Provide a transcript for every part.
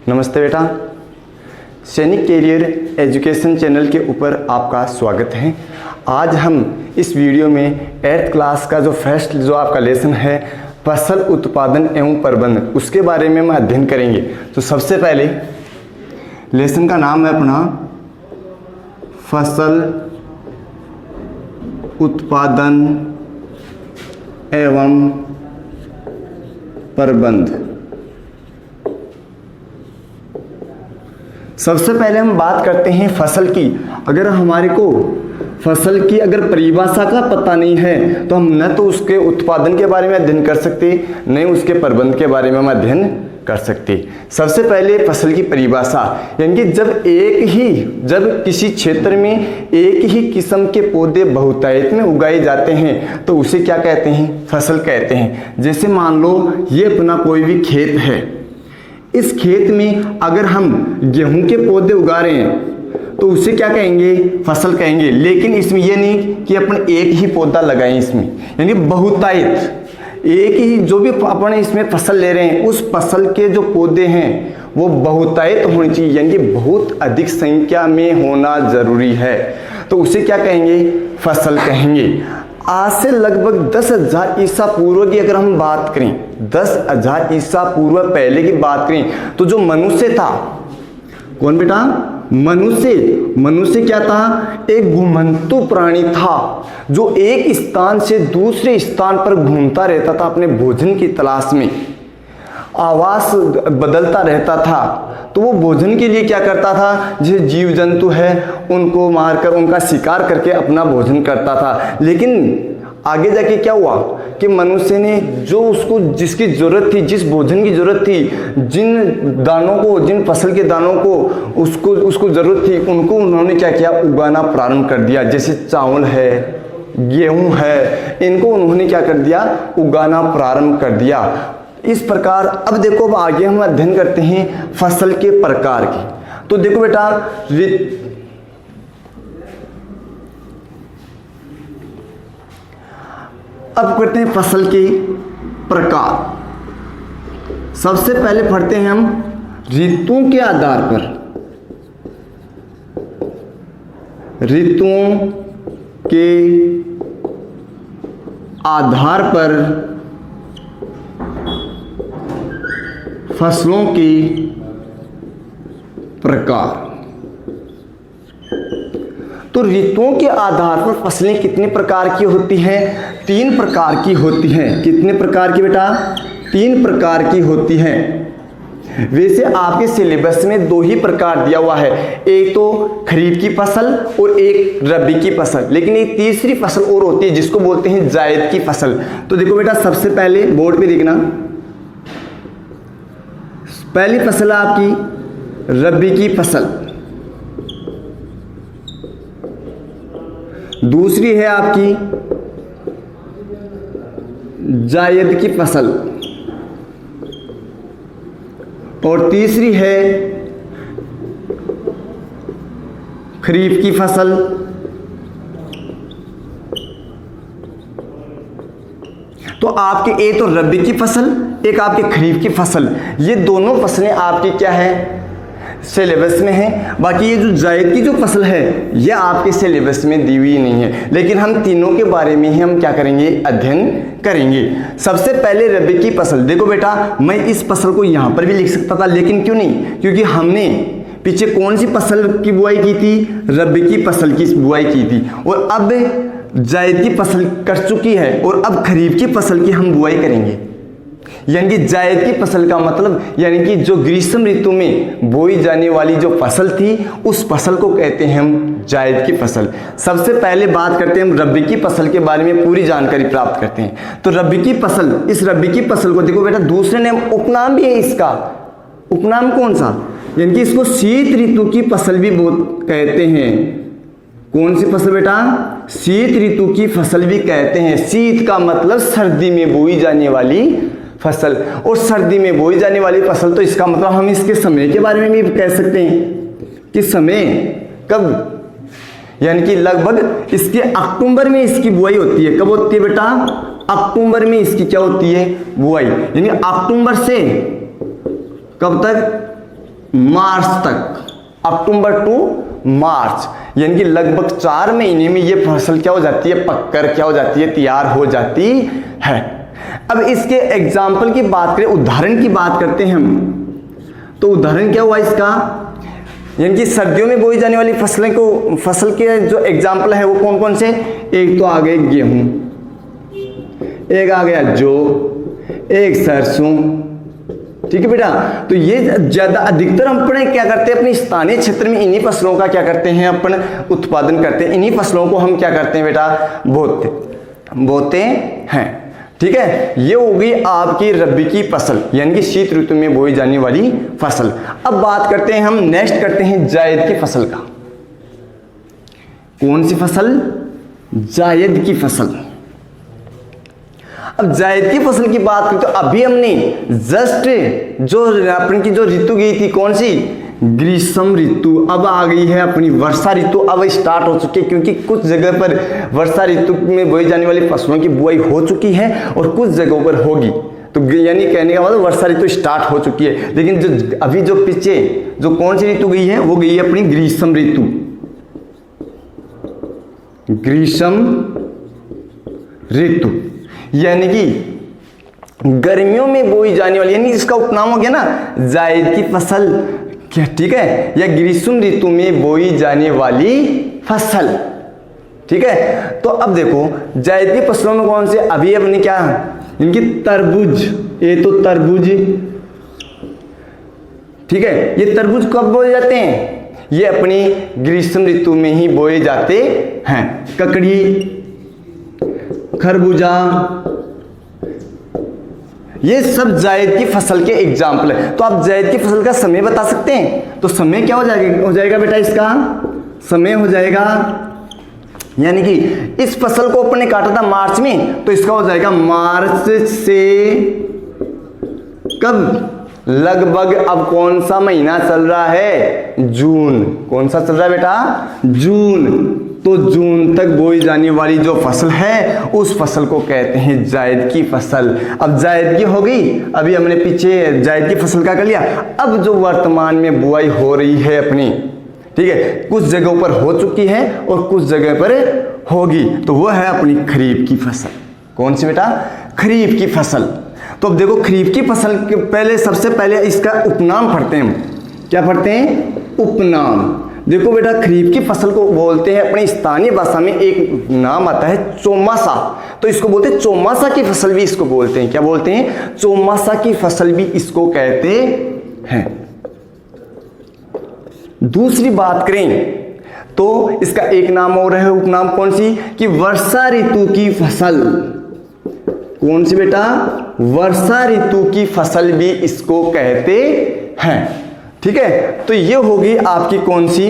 नमस्ते बेटा, सैनिक कैरियर एजुकेशन चैनल के ऊपर आपका स्वागत है। आज हम इस वीडियो में 8th क्लास का जो आपका लेसन है फसल उत्पादन एवं प्रबंधन, उसके बारे में हम अध्ययन करेंगे। तो सबसे पहले लेसन का नाम है अपना फसल उत्पादन एवं प्रबंध। सबसे पहले हम बात करते हैं फसल की। अगर हमारे को फसल की अगर परिभाषा का पता नहीं है तो हम न तो उसके उत्पादन के बारे में अध्ययन कर सकते, न उसके प्रबंध के बारे में हम अध्ययन कर सकते। सबसे पहले फसल की परिभाषा, यानी कि जब किसी क्षेत्र में एक ही किस्म के पौधे बहुतायत में उगाए जाते हैं तो उसे क्या कहते हैं? फसल कहते हैं। जैसे मान लो ये अपना कोई भी खेत है, इस खेत में अगर हम गेहूं के पौधे उगा रहे हैं तो उसे क्या कहेंगे? फसल कहेंगे। लेकिन इसमें यह नहीं कि अपन एक ही पौधा लगाएं, इसमें यानी बहुतायत एक ही जो भी अपन इसमें फसल ले रहे हैं उस फसल के जो पौधे हैं वो बहुतायत होनी चाहिए, यानी कि बहुत अधिक संख्या में होना जरूरी है, तो उसे क्या कहेंगे? फसल कहेंगे। आज से लगभग 10,000 ईसा पूर्व की अगर हम बात करें, 10,000 ईसा पूर्व पहले की बात करें तो जो मनुष्य था, कौन बेटा? मनुष्य क्या था? एक घुमंतु प्राणी था जो एक स्थान से दूसरे स्थान पर घूमता रहता था, अपने भोजन की तलाश में आवास बदलता रहता था। तो वो भोजन के लिए क्या करता था? जैसे जीव जंतु है उनको मारकर उनका शिकार करके अपना भोजन करता था। लेकिन आगे जाके क्या हुआ कि मनुष्य ने जो उसको जिसकी जरूरत थी, जिस भोजन की जरूरत थी, जिन फसल के दानों को उसको जरूरत थी, उनको उन्होंने क्या किया? उगाना प्रारंभ कर दिया। जैसे चावल है, गेहूं है, इनको उन्होंने क्या कर दिया? उगाना प्रारंभ कर दिया। इस प्रकार अब देखो, अब आगे हम अध्ययन करते हैं फसल के प्रकार की। तो देखो बेटा, अब करते हैं फसल के प्रकार। सबसे पहले पढ़ते हैं हम ऋतुओं के आधार पर। ऋतुओं के आधार पर फसलों की प्रकार। तो ऋतुओं के आधार पर फसलें कितने प्रकार की होती हैं? 3 प्रकार की होती हैं। कितने प्रकार की बेटा? 3 प्रकार की होती हैं। वैसे आपके सिलेबस में 2 ही प्रकार दिया हुआ है, एक तो खरीफ की फसल और एक रबी की फसल। लेकिन एक तीसरी फसल और होती है जिसको बोलते हैं जायद की फसल। तो देखो बेटा, सबसे पहले बोर्ड पे देखना, पहली फसल है आपकी रबी की फसल, दूसरी है आपकी जायद की फसल और तीसरी है खरीफ की फसल। तो आपके एक तो रबी की फसल, एक आपके खरीफ की फसल, ये दोनों फसलें आपकी क्या है? सिलेबस में है। बाकी ये जो जायद की जो फसल है ये आपके सिलेबस में दी हुई नहीं है, लेकिन हम तीनों के बारे में ही हम क्या करेंगे? अध्ययन करेंगे। सबसे पहले रबी की फसल। देखो बेटा, मैं इस फसल को यहां पर भी लिख सकता था, लेकिन क्यों नहीं? क्योंकि हमने पीछे कौन सी फसल की बुआई की थी? रबी की फसल की बुआई की थी, और अब जायद की फसल कर चुकी है और अब खरीफ की फसल की हम बुआई करेंगे। यानी कि जायद की फसल का मतलब यानी कि जो ग्रीष्म ऋतु में बोई जाने वाली जो फसल थी उस फसल को कहते हैं हम जायद की फसल। सबसे पहले बात करते हैं हम रबी की फसल के बारे में, पूरी जानकारी प्राप्त करते हैं। तो रबी की फसल, इस रबी की फसल को देखो बेटा, दूसरे नाम उपनाम भी है इसका। उपनाम कौन सा? यानी कि इसको शीत ऋतु की फसल भी कहते हैं। कौन सी फसल बेटा? शीत ऋतु की फसल भी कहते हैं। शीत का मतलब सर्दी में बोई जाने वाली फसल, और सर्दी में बोई जाने वाली फसल तो इसका मतलब हम इसके समय के बारे में भी कह सकते हैं कि समय कब, यानी कि लगभग इसके अक्टूबर में इसकी बुआई होती है। कब होती है बेटा? अक्टूबर में इसकी क्या होती है? बुआई। यानी अक्टूबर से कब तक? मार्च तक, अक्टूबर टू मार्च, यानी कि लगभग 4 महीने में ये फसल क्या हो जाती है, पककर क्या हो जाती है, तैयार हो जाती है। अब इसके एग्जाम्पल की बात करें, उदाहरण की बात करते हैं हम, तो उदाहरण क्या हुआ इसका, यानी कि सर्दियों में बोई जाने वाली फसल के जो एग्जाम्पल है वो कौन कौन से, एक तो आ गए गेहूं, एक आ गया जौ, एक सरसों, ठीक है बेटा। तो ये ज्यादा अधिकतर हम अपने क्या करते हैं, अपने स्थानीय क्षेत्र में इन्हीं फसलों का क्या करते हैं, अपन उत्पादन करते हैं, इन्हीं फसलों को हम क्या करते हैं बेटा, बोते हैं, ठीक है। ये होगी आपकी रबी की फसल, यानी कि शीत ऋतु में बोई जाने वाली फसल। अब बात करते हैं हम, नेक्स्ट करते हैं जायद की फसल का। कौन सी फसल, जायद की फसल। अब जायद की फसल की बात करें तो अभी हमने जस्ट जो अपन की जो ऋतु गई थी, कौन सी, ग्रीष्म ऋतु, अब आ गई है अपनी वर्षा ऋतु, अब स्टार्ट हो चुकी है, क्योंकि कुछ जगह पर वर्षा ऋतु में बोई जाने वाली फसलों की बुआई हो चुकी है और कुछ जगहों पर होगी। तो यानी कहने का मतलब वर्षा ऋतु स्टार्ट हो चुकी है, लेकिन जो अभी जो पीछे जो कौन सी ऋतु गई है, वो गई है अपनी ग्रीष्म ऋतु, ग्रीष्म ऋतु, यानी कि गर्मियों में बोई जाने वाली, यानी इसका उपनाम हो गया ना जायद की फसल, क्या ठीक है, या ग्रीष्म ऋतु में बोई जाने वाली फसल, ठीक है। तो अब देखो जायद की फसलों में कौन से, अभी अपने क्या, इनकी तरबूज, ये तो तरबूज, ठीक है, ये तरबूज कब बोए जाते हैं, ये अपनी ग्रीष्म ऋतु में ही बोए जाते हैं। ककड़ी, खरबूजा, ये सब जायद की फसल के एग्जाम्पल है। तो आप जायद की फसल का समय बता सकते हैं, तो समय क्या हो जाएगा बेटा, इसका समय हो जाएगा, यानी कि इस फसल को अपन ने काटा था मार्च में, तो इसका हो जाएगा मार्च से कब, लगभग अब कौन सा महीना चल रहा है, जून, कौन सा चल रहा है बेटा, जून। तो जून तक बोई जाने वाली जो फसल है उस फसल को कहते हैं जायद की फसल। अब जायद की हो गई, अभी हमने पीछे जायद की फसल का कर लिया। अब जो वर्तमान में बुआई हो रही है अपनी, ठीक है, कुछ जगहों पर हो चुकी है और कुछ जगह पर होगी, तो वो है अपनी खरीफ की फसल। कौन सी बेटा, खरीफ की फसल। तो अब देखो खरीफ की फसल के पहले, सबसे पहले इसका उपनाम पढ़ते हैं हम, क्या पढ़ते हैं, उपनाम। देखो बेटा खरीफ की फसल को बोलते हैं अपनी स्थानीय भाषा में एक नाम आता है चौमासा, तो इसको बोलते हैं चौमासा की फसल भी इसको बोलते हैं, क्या बोलते हैं, चौमासा की फसल भी इसको कहते हैं। दूसरी बात करें तो इसका एक नाम और है, उपनाम कौन सी, कि वर्षा ऋतु की फसल। कौन सी बेटा, वर्षा ऋतु की फसल भी इसको कहते हैं, ठीक है। तो ये होगी आपकी कौन सी,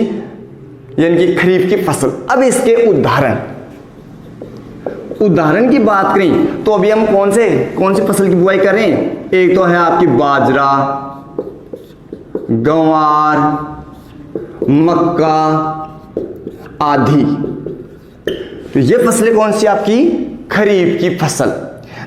यानी कि खरीफ की फसल। अब इसके उदाहरण की बात करें तो अभी हम कौन सी फसल की बुआई करें, एक तो है आपकी बाजरा, गंवार, मक्का आदि। तो ये फसलें कौन सी आपकी, खरीफ की फसल।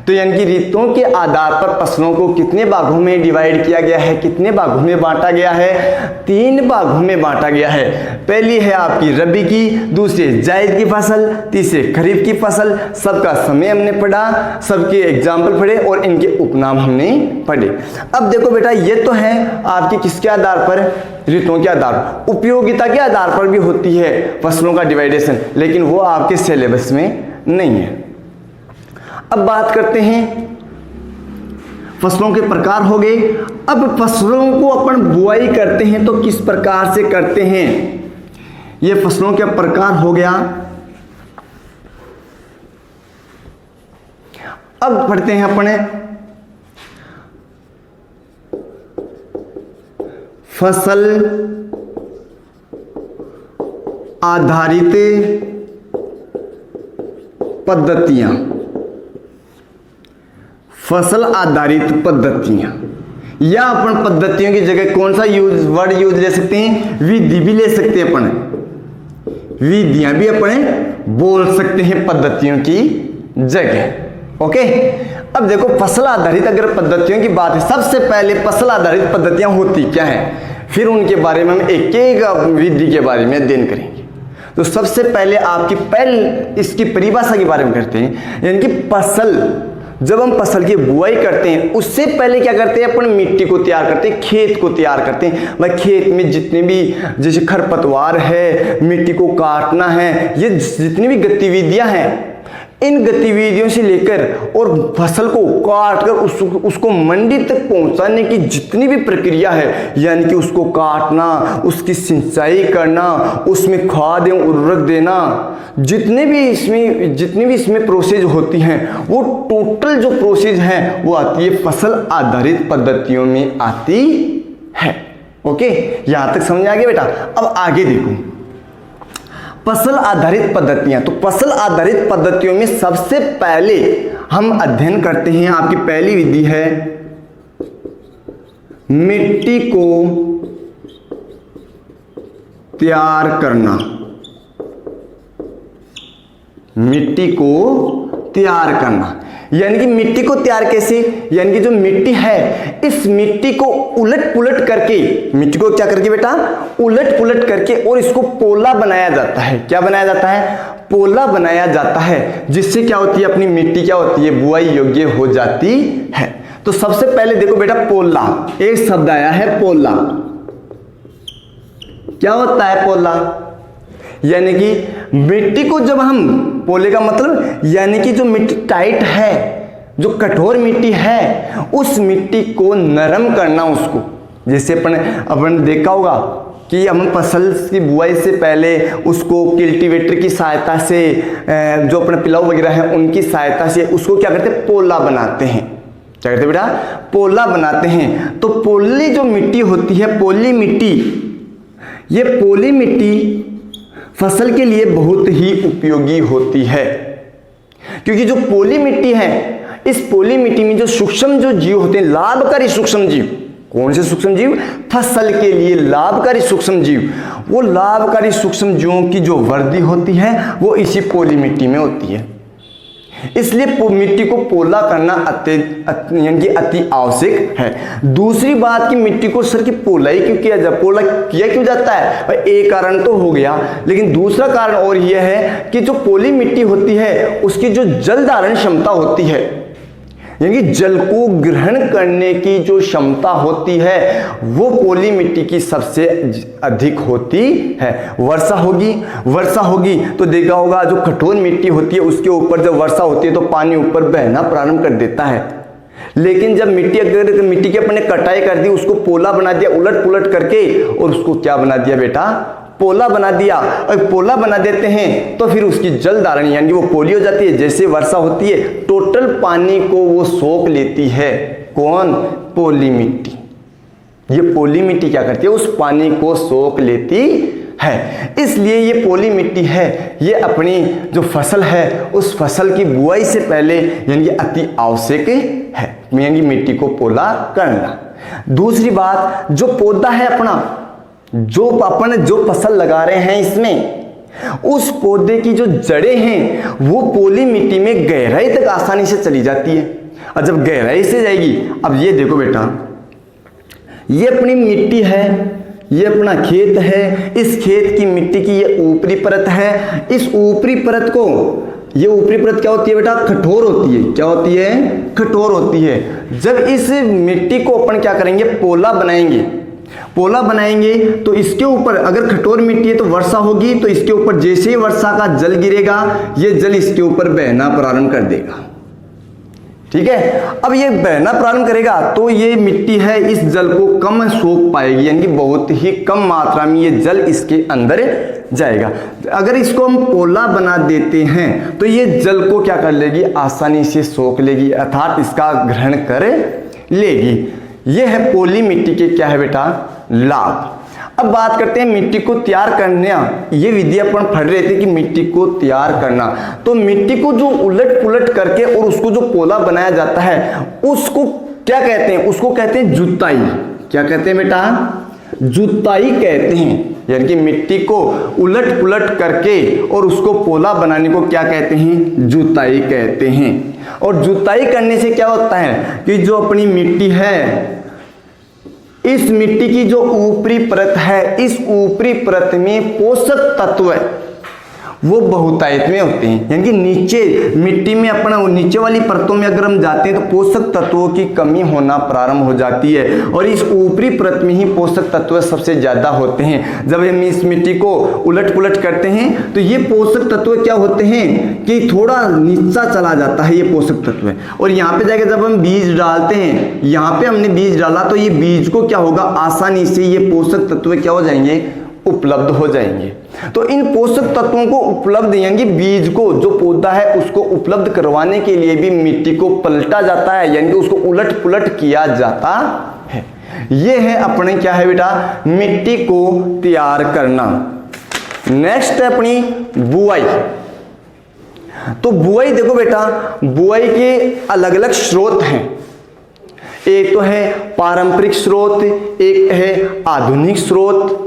तो यानी कि ऋतुओं के आधार पर फसलों को कितने भागों में डिवाइड किया गया है, कितने भागों में बांटा गया है, 3 भागों में बांटा गया है। पहली है आपकी रबी की, दूसरी जायद की फसल, तीसरे खरीफ की फसल। सबका समय हमने पढ़ा, सबके एग्जाम्पल पढ़े और इनके उपनाम हमने पढ़े। अब देखो बेटा ये तो है आपके किसके आधार पर, ऋतुओं के आधार पर, उपयोगिता के आधार पर भी होती है फसलों का डिवाइडेशन, लेकिन वो आपके सिलेबस में नहीं है। अब बात करते हैं फसलों के प्रकार हो गए। अब फसलों को अपन बुआई करते हैं तो किस प्रकार से करते हैं, ये फसलों के प्रकार हो गया। अब पढ़ते हैं अपने फसल आधारित पद्धतियां, फसल आधारित पद्धतियां, या अपन पद्धतियों की जगह कौन सा वर्ड यूज ले सकते हैं, विधि भी ले सकते हैं, अपन विधियां भी अपन बोल सकते हैं पद्धतियों की जगह। ओके, अब देखो फसल आधारित अगर पद्धतियों की बात है, सबसे पहले फसल आधारित पद्धतियां होती क्या है, फिर उनके बारे में हम एक एक विधि के बारे में अध्ययन करेंगे। तो सबसे पहले इसकी परिभाषा के बारे में करते हैं, यानी कि फसल। जब हम फसल की बुआई करते हैं उससे पहले क्या करते हैं, अपन मिट्टी को तैयार करते हैं, खेत को तैयार करते हैं। भाई खेत में जितने भी जैसे खरपतवार है, मिट्टी को काटना है, ये जितनी भी गतिविधियां हैं, इन गतिविधियों से लेकर और फसल को काट कर उसको मंडी तक पहुंचाने की जितनी भी प्रक्रिया है, यानी कि उसको काटना, उसकी सिंचाई करना, उसमें खाद एवं उर्वरक देना, जितनी भी इसमें प्रोसेस होती हैं, वो टोटल जो प्रोसेस है वो आती है फसल आधारित पद्धतियों में आती है। ओके, यहां तक समझ आ गया बेटा। अब आगे देखो फसल आधारित पद्धतियां। तो फसल आधारित पद्धतियों में सबसे पहले हम अध्ययन करते हैं, आपकी पहली विधि है मिट्टी को तैयार करना। मिट्टी को तैयार करना यानी कि मिट्टी को तैयार कैसे, यानी कि जो मिट्टी है इस मिट्टी को उलट पुलट करके, मिट्टी को क्या करके बेटा, उलट पुलट करके, और इसको पोला बनाया जाता है। क्या बनाया जाता है, पोला बनाया जाता है, जिससे क्या होती है, अपनी मिट्टी क्या होती है, बुआई योग्य हो जाती है। तो सबसे पहले देखो बेटा, पोला, एक शब्द आया है पोला। क्या होता है पोला, यानी कि मिट्टी को जब हम, पोले का मतलब यानी कि जो मिट्टी टाइट है, जो कठोर मिट्टी है, उस मिट्टी को नरम करना उसको। जैसे अपन देखा होगा कि हम फसल की बुआई से पहले उसको कल्टीवेटर की सहायता से, जो अपने पिलाऊ वगैरह है उनकी सहायता से उसको क्या करते हैं, पोला बनाते हैं। क्या करते हैं बेटा, पोला बनाते हैं। तो पोली जो मिट्टी होती है, पोली मिट्टी, ये पोली मिट्टी फसल के लिए बहुत ही उपयोगी होती है, क्योंकि जो पोली मिट्टी है, इस पोली मिट्टी में जो सूक्ष्म जो जीव होते हैं, लाभकारी सूक्ष्म जीव, कौन से सूक्ष्म जीव, फसल के लिए लाभकारी सूक्ष्म जीव, वो लाभकारी सूक्ष्म जीवों की जो वृद्धि होती है वो इसी पोली मिट्टी में होती है। इसलिए मिट्टी को पोला करना अति आवश्यक है। दूसरी बात कि मिट्टी को सर की पोलाई क्यों किया जाता, पोला किया क्यों जाता है, भाई एक कारण तो हो गया, लेकिन दूसरा कारण और यह है कि जो पोली मिट्टी होती है उसकी जो जल धारण क्षमता होती है, यानी कि जल को ग्रहण करने की जो क्षमता होती है वो पोली मिट्टी की सबसे अधिक होती है। वर्षा होगी तो देखा होगा जो कठोर मिट्टी होती है उसके ऊपर जब वर्षा होती है तो पानी ऊपर बहना प्रारंभ कर देता है। लेकिन जब मिट्टी की अपने कटाई कर दी, उसको पोला बना दिया उलट पुलट करके, और उसको क्या बना दिया बेटा, पोला बना दिया। और पोला बना देते हैं तो फिर उसकी जल धारण यानी वो पोली हो जाती है। जैसे वर्षा होती है टोटल पानी को वो सोख लेती है। कौन, पोली मिट्टी। ये पोली मिट्टी क्या करती है, उस पानी को सोख लेती है। इसलिए ये पोली मिट्टी है, ये अपनी जो फसल है उस फसल की बुआई से पहले यानी कि अति आवश्यक है, यानी मिट्टी को पोला करना। दूसरी बात, जो पौधा है अपना, जो अपन जो फसल लगा रहे हैं इसमें, उस पौधे की जो जड़ें हैं वो पोली मिट्टी में गहराई तक आसानी से चली जाती है। और जब गहराई से जाएगी, अब ये देखो बेटा, ये अपनी मिट्टी है, ये अपना खेत है, इस खेत की मिट्टी की ये ऊपरी परत है। इस ऊपरी परत को, ये ऊपरी परत क्या होती है बेटा, कठोर होती है। क्या होती है, कठोर होती है। जब इस मिट्टी को अपन क्या करेंगे, पोला बनाएंगे तो इसके ऊपर अगर कठोर मिट्टी है तो वर्षा होगी तो इसके ऊपर जैसे ही वर्षा का जल गिरेगा ये जल इसके ऊपर बहना प्रारंभ कर देगा। ठीक है, अब ये बहना प्रारंभ करेगा तो ये मिट्टी है इस जल को कम सोख पाएगी, यानी कि बहुत ही कम मात्रा में ये जल इसके अंदर जाएगा। अगर इसको हम पोला बना देते हैं तो ये जल को क्या कर लेगी, आसानी से सोख लेगी, अर्थात इसका ग्रहण कर लेगी। ये है पोली मिट्टी के क्या है बेटा, लाभ। अब बात करते हैं मिट्टी को तैयार करना। ये विधि अपन पढ़ रहे थे कि मिट्टी को तैयार करना, तो मिट्टी को जो उलट पुलट करके और उसको जो पोला बनाया जाता है उसको क्या कहते हैं, उसको कहते हैं जुताई। क्या कहते हैं बेटा, जुताई कहते हैं। यानी कि मिट्टी को उलट पुलट करके और उसको पोला बनाने को क्या कहते हैं, जुताई कहते हैं। और जुताई करने से क्या होता है कि जो अपनी मिट्टी है इस मिट्टी की जो ऊपरी परत है, इस ऊपरी परत में पोषक तत्व वो बहुतायत में होते हैं, यानी कि नीचे मिट्टी में अपना नीचे वाली परतों में अगर हम जाते हैं तो पोषक तत्वों की कमी होना प्रारंभ हो जाती है, और इस ऊपरी परत में ही पोषक तत्व सबसे ज़्यादा होते हैं। जब हम इस मिट्टी को उलट पुलट करते हैं तो ये पोषक तत्व क्या होते हैं कि थोड़ा नीचा चला जाता है ये पोषक तत्व, और यहाँ पे जाके जब हम बीज डालते हैं, यहाँ पे हमने बीज डाला तो ये बीज को क्या होगा, आसानी से ये पोषक तत्व क्या हो जाएंगे, उपलब्ध हो जाएंगे। तो इन पोषक तत्वों को उपलब्ध यानी बीज को जो पौधा है उसको उपलब्ध करवाने के लिए भी मिट्टी को पलटा जाता है, यानी कि उसको उलट पुलट किया जाता है। ये है अपने क्या है बेटा, मिट्टी को तैयार करना। नेक्स्ट है अपनी बुआई। तो बुआई देखो बेटा, बुआई के अलग अलग स्रोत हैं। एक तो है पारंपरिक स्रोत, एक है आधुनिक स्रोत।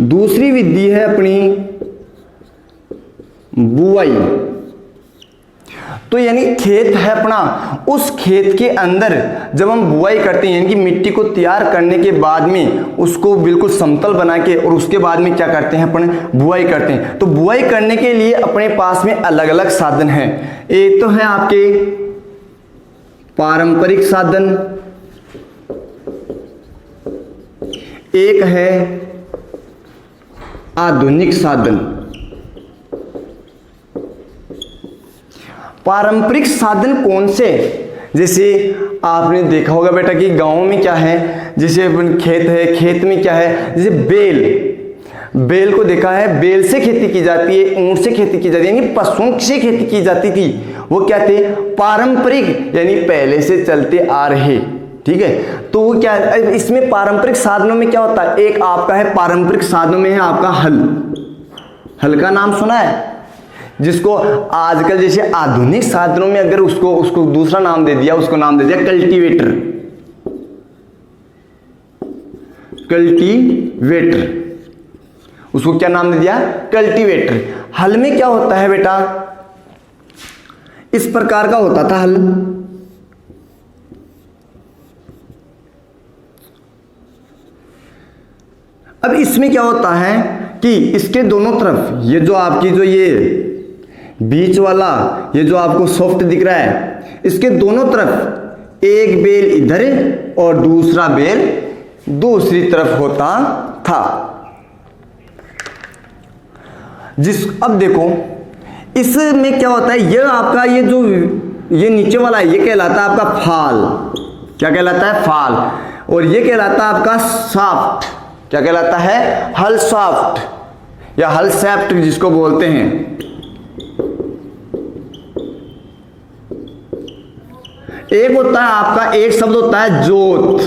दूसरी विधि है अपनी बुआई। तो यानी खेत है अपना, उस खेत के अंदर जब हम बुआई करते हैं, यानी कि मिट्टी को तैयार करने के बाद में उसको बिल्कुल समतल बना के और उसके बाद में क्या करते हैं अपन, बुआई करते हैं। तो बुआई करने के लिए अपने पास में अलग अलग साधन हैं। एक तो है आपके पारंपरिक साधन, एक है आधुनिक साधन। पारंपरिक साधन कौन से, जैसे आपने देखा होगा बेटा कि गांव में क्या है, जैसे खेत है, खेत में क्या है, जैसे बेल को देखा है, बेल से खेती की जाती है, ऊंट से खेती की जाती है, यानी पशुओं से खेती की जाती थी। वो क्या थे, पारंपरिक, यानी पहले से चलते आ रहे, ठीक है। तो वो क्या, इसमें पारंपरिक साधनों में क्या होता है, एक आपका है पारंपरिक साधनों में है आपका हल का नाम सुना है, जिसको आजकल जैसे आधुनिक साधनों में अगर उसको दूसरा नाम दे दिया, उसको नाम दे दिया कल्टीवेटर। उसको क्या नाम दे दिया, कल्टीवेटर। हल में क्या होता है बेटा, इस प्रकार का होता था हल। अब इसमें क्या होता है कि इसके दोनों तरफ ये जो आपकी जो ये बीच वाला ये जो आपको सॉफ्ट दिख रहा है, इसके दोनों तरफ एक बेल इधर और दूसरा बेल दूसरी तरफ होता था। अब देखो इसमें क्या होता है, ये आपका ये नीचे वाला है, ये कहलाता है आपका फाल। क्या कहलाता है, फाल। और ये कहलाता है आपका शाफ्ट। क्या कहलाता है, हल शाफ्ट या हल शैफ्ट जिसको बोलते हैं। एक होता है आपका, एक शब्द होता है जोत।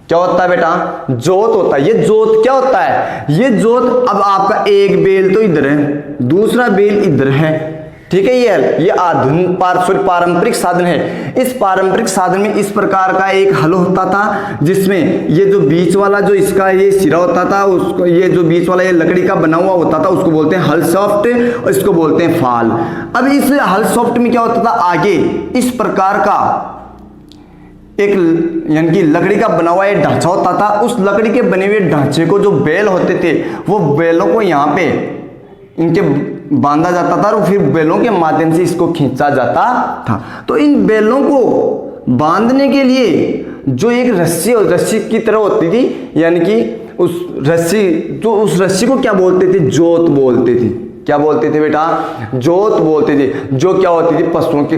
क्या होता है बेटा, जोत होता है। ये जोत क्या होता है, ये जोत, अब आपका एक बेल तो इधर है, दूसरा बेल इधर है, ठीक है। ये आधुनिक पारंपरिक साधन है। इस पारंपरिक साधन में इस प्रकार का एक हल होता था, जिसमें ये जो बीच वाला जो इसका ये सिरा होता था, उसको ये जो बीच वाला ये लकड़ी का बना हुआ होता था, उसको बोलते हैं हल सॉफ्ट और इसको बोलते हैं फाल। अब इस हल सॉफ्ट में क्या होता था, आगे इस प्रकार का एक यानी कि लकड़ी का बना हुआ एक ढांचा होता था। उस लकड़ी के बने हुए ढांचे को जो बैल होते थे, वो बैलों को यहाँ पे इनके बांधा जाता था और फिर बैलों के माध्यम से इसको खींचा जाता था। तो इन बैलों को बांधने के लिए जो एक रस्सी की तरह होती थी, यानी कि उस रस्सी को क्या बोलते थे, जोत बोलते थे। क्या बोलते थे बेटा, जोत बोलते थे। जो क्या होती थी, पशुओं की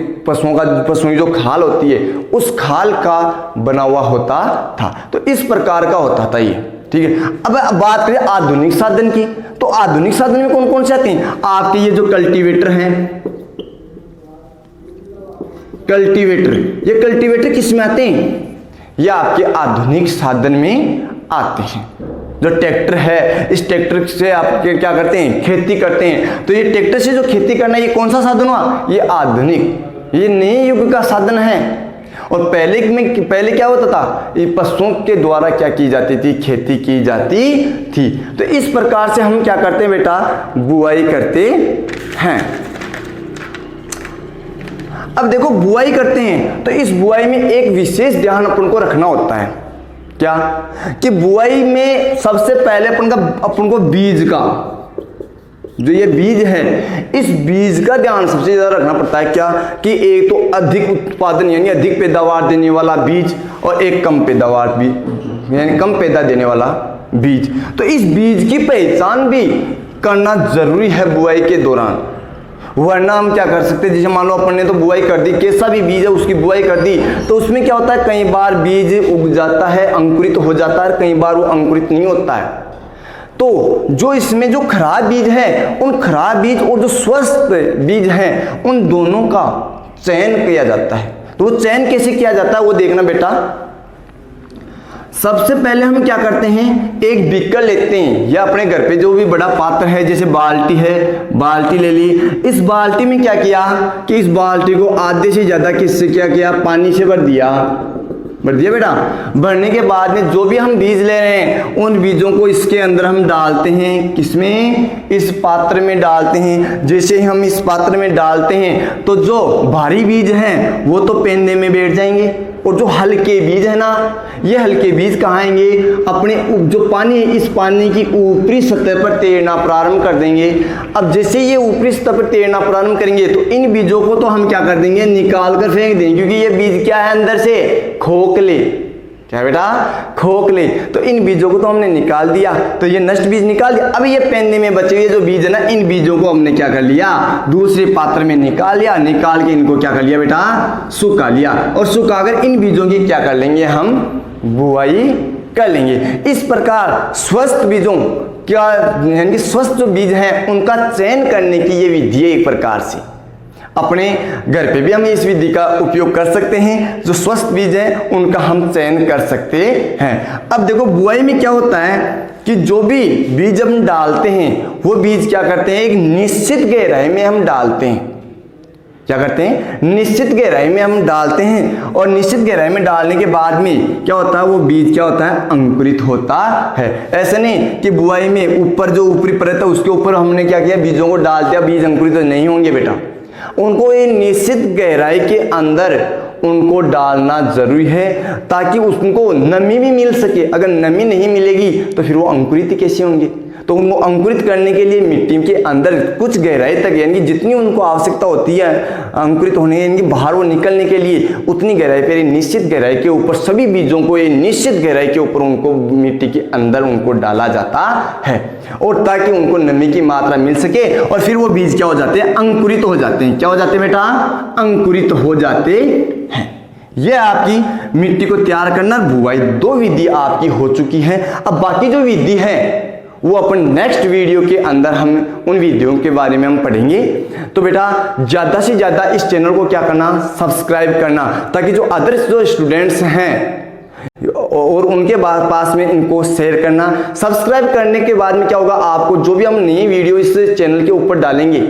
जो खाल होती है, उस खाल का बना हुआ होता था। तो इस प्रकार का होता था ये, ठीक है। अब बात करें आधुनिक साधन की, तो आधुनिक साधन में कौन कौन से आते हैं, आपके ये जो कल्टीवेटर हैं, ये कल्टीवेटर किस में आते हैं, ये आपके आधुनिक साधन में आते हैं। जो ट्रैक्टर है, इस ट्रैक्टर से आप क्या करते हैं, खेती करते हैं। तो ये ट्रैक्टर से जो खेती करना है, ये कौन सा साधन हुआ, ये आधुनिक, ये नए युग का साधन है। और पहले क्या होता था, ये पशुओं के द्वारा क्या की जाती थी, खेती की जाती थी। तो इस प्रकार से हम क्या करते हैं बेटा, बुआई करते हैं। अब देखो बुआई करते हैं तो इस बुआई में एक विशेष ध्यान अपन को रखना होता है, क्या कि बुआई में सबसे पहले अपन को बीज का, जो ये बीज है, इस बीज का ध्यान सबसे ज्यादा रखना पड़ता है। क्या कि एक तो अधिक उत्पादन यानी अधिक पैदावार देने वाला बीज और एक कम पैदावार बीज यानी कम पैदा देने वाला बीज। तो इस बीज की पहचान भी करना जरूरी है बुआई के दौरान, वरना हम क्या कर सकते हैं, जैसे मान लो अपन ने तो बुआई कर दी, कैसा भी बीज है उसकी बुआई कर दी, तो उसमें क्या होता है, कई बार बीज उग जाता है, अंकुरित हो जाता है, कई बार वो अंकुरित नहीं होता है। तो जो इसमें जो खराब बीज है, उन खराब बीज और जो स्वस्थ बीज हैं, उन दोनों का चयन किया जाता है। तो वो चयन कैसे किया जाता है वो देखना बेटा। सबसे पहले हम क्या करते हैं, एक बीकर लेते हैं या अपने घर पे जो भी बड़ा पात्र है, जैसे बाल्टी है, बाल्टी ले ली। इस बाल्टी में क्या किया कि इस बाल्टी को आधे से ज्यादा किससे क्या किया, पानी से भर दिया बेटा। भरने के बाद में जो भी हम बीज ले रहे हैं उन बीजों को इसके अंदर हम डालते हैं, किसमें, इस पात्र में डालते हैं। जैसे ही हम इस पात्र में डालते हैं तो जो भारी बीज हैं वो तो पेंदे में बैठ जाएंगे, और जो हल्के बीज है ना, ये हल्के बीज कहाँ आएंगे, अपने जो पानी है इस पानी की ऊपरी सतह पर तैरना प्रारंभ कर देंगे। अब जैसे ये ऊपरी सतह पर तैरना प्रारंभ करेंगे तो इन बीजों को तो हम क्या कर देंगे, निकाल कर फेंक देंगे, क्योंकि ये बीज क्या है, अंदर से खोखले, क्या बेटा, खोखले। तो इन बीजों को तो हमने निकाल दिया, तो ये नष्ट बीज निकाल दिया। अब ये पेंदे में बचे हुए जो बीज है ना, इन बीजों को हमने क्या कर लिया, दूसरे पात्र में निकाल लिया, निकाल के इनको क्या कर लिया बेटा, सुखा लिया, और सुखाकर इन बीजों की क्या कर लेंगे, हम बुआई कर लेंगे। इस प्रकार स्वस्थ बीजों क्या यानी स्वस्थ जो बीज हैं उनका चयन करने की ये विधि है। एक प्रकार से अपने घर पे भी हम इस विधि का उपयोग कर सकते हैं, जो स्वस्थ बीज हैं उनका हम चयन कर सकते हैं। अब देखो बुआई में क्या होता है कि जो भी बीज हम डालते हैं वो बीज क्या करते हैं, एक निश्चित गहराई में हम डालते हैं। क्या करते हैं, निश्चित गहराई में हम डालते हैं, और निश्चित गहराई में डालने के बाद में क्या होता है, वो बीज क्या होता है, अंकुरित होता है। ऐसा नहीं कि बुआई में ऊपर जो ऊपरी परत है उसके ऊपर हमने क्या किया, बीजों को डाल दिया, बीज अंकुरित तो नहीं होंगे बेटा। उनको ये निश्चित गहराई के अंदर उनको डालना जरूरी है, ताकि उनको नमी भी मिल सके। अगर नमी नहीं मिलेगी तो फिर वो अंकुरित कैसे होंगे। तो उनको अंकुरित करने के लिए मिट्टी के अंदर कुछ गहराई तक, यानी कि जितनी उनको आवश्यकता होती है अंकुरित होने यानी कि बाहर वो निकलने के लिए, उतनी गहराई पर, निश्चित गहराई के ऊपर सभी बीजों को ये निश्चित गहराई के ऊपर उनको मिट्टी के अंदर उनको डाला जाता है, और ताकि उनको नमी की मात्रा मिल सके, और फिर वो बीज क्या हो जाते हैं, अंकुरित हो जाते हैं। क्या हो जाते हैं बेटा, अंकुरित हो जाते हैं। यह आपकी मिट्टी को तैयार करना, बुआई, दो विधि आपकी हो चुकी है। अब बाकी जो विधि है वो अपन नेक्स्ट वीडियो के अंदर हम उन विधियों के बारे में हम पढ़ेंगे। तो बेटा ज्यादा से ज्यादा इस चैनल को क्या करना, सब्सक्राइब करना, ताकि जो अदर्स जो स्टूडेंट्स हैं और उनके पास में इनको शेयर करना। सब्सक्राइब करने के बाद में क्या होगा, आपको जो भी हम नई वीडियो इस चैनल के ऊपर डालेंगे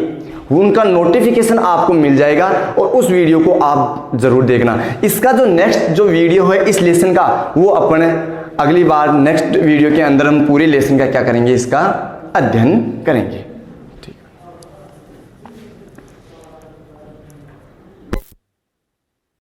उनका नोटिफिकेशन आपको मिल जाएगा, और उस वीडियो को आप जरूर देखना। इसका जो नेक्स्ट जो वीडियो है इस लेसन का, वो अपन अगली बार नेक्स्ट वीडियो के अंदर हम पूरे लेसन का क्या करेंगे, इसका अध्ययन करेंगे।